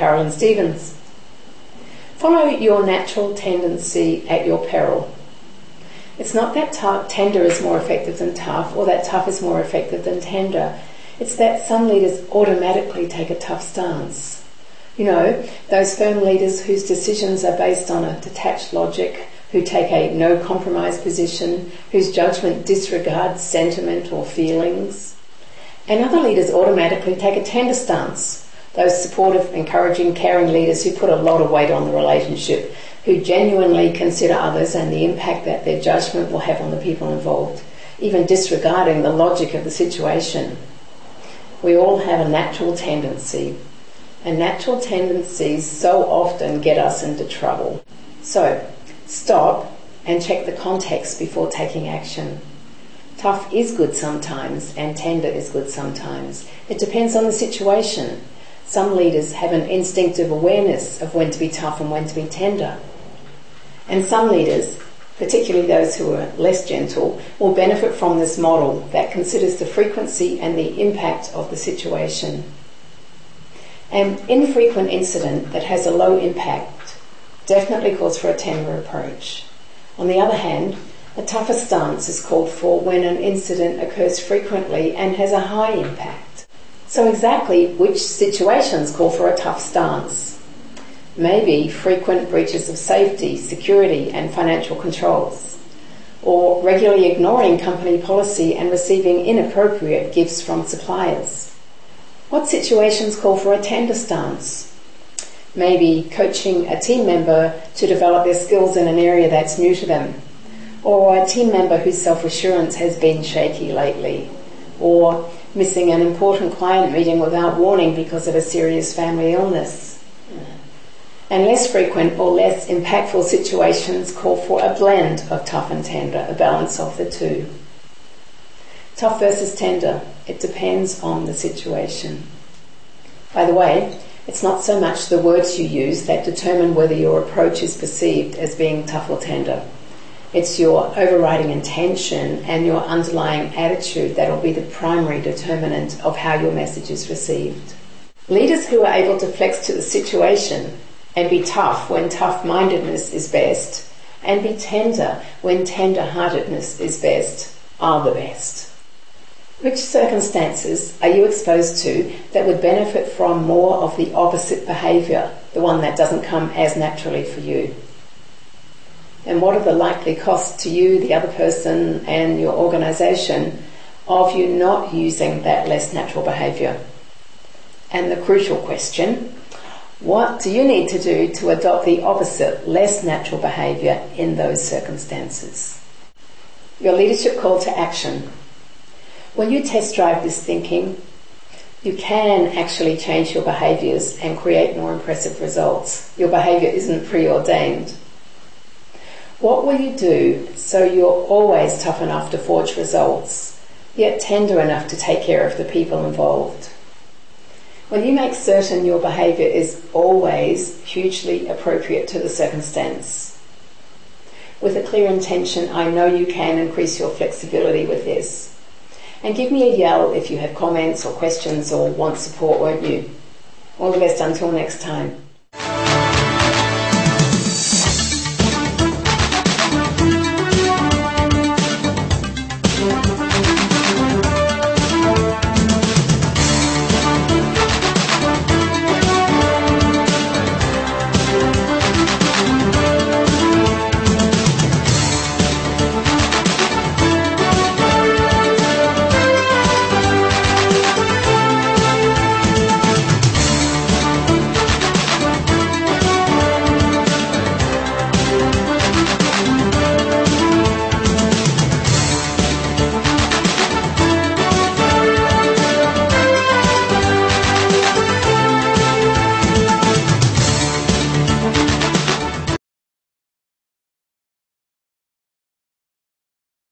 Carolyn. Follow your natural tendency at your peril. It's not that tender is more effective than tough, or that tough is more effective than tender. It's that some leaders automatically take a tough stance. You know, those firm leaders whose decisions are based on a detached logic, who take a no-compromise position, whose judgment disregards sentiment or feelings. And other leaders automatically take a tender stance. Those supportive, encouraging, caring leaders who put a lot of weight on the relationship, who genuinely consider others and the impact that their judgment will have on the people involved, even disregarding the logic of the situation. We all have a natural tendency, and natural tendencies so often get us into trouble. So, stop and check the context before taking action. Tough is good sometimes, and tender is good sometimes. It depends on the situation. Some leaders have an instinctive awareness of when to be tough and when to be tender. And some leaders, particularly those who are less gentle, will benefit from this model that considers the frequency and the impact of the situation. An infrequent incident that has a low impact definitely calls for a tender approach. On the other hand, a tougher stance is called for when an incident occurs frequently and has a high impact. So exactly which situations call for a tough stance? Maybe frequent breaches of safety, security and financial controls, or regularly ignoring company policy and receiving inappropriate gifts from suppliers. What situations call for a tender stance? Maybe coaching a team member to develop their skills in an area that's new to them, or a team member whose self-assurance has been shaky lately, or missing an important client meeting without warning because of a serious family illness. And less frequent or less impactful situations call for a blend of tough and tender, a balance of the two. Tough versus tender, it depends on the situation. By the way, it's not so much the words you use that determine whether your approach is perceived as being tough or tender. It's your overriding intention and your underlying attitude that will be the primary determinant of how your message is received. Leaders who are able to flex to the situation and be tough when tough-mindedness is best, and be tender when tender-heartedness is best, are the best. Which circumstances are you exposed to that would benefit from more of the opposite behaviour, the one that doesn't come as naturally for you? And what are the likely costs to you, the other person and your organisation of you not using that less natural behaviour? And the crucial question, what do you need to do to adopt the opposite, less natural behaviour in those circumstances? Your leadership call to action. When you test drive this thinking, you can actually change your behaviours and create more impressive results. Your behaviour isn't preordained. What will you do so you're always tough enough to forge results, yet tender enough to take care of the people involved? When you make certain your behaviour is always hugely appropriate to the circumstance. With a clear intention, I know you can increase your flexibility with this. And give me a yell if you have comments or questions or want support, won't you? All the best until next time.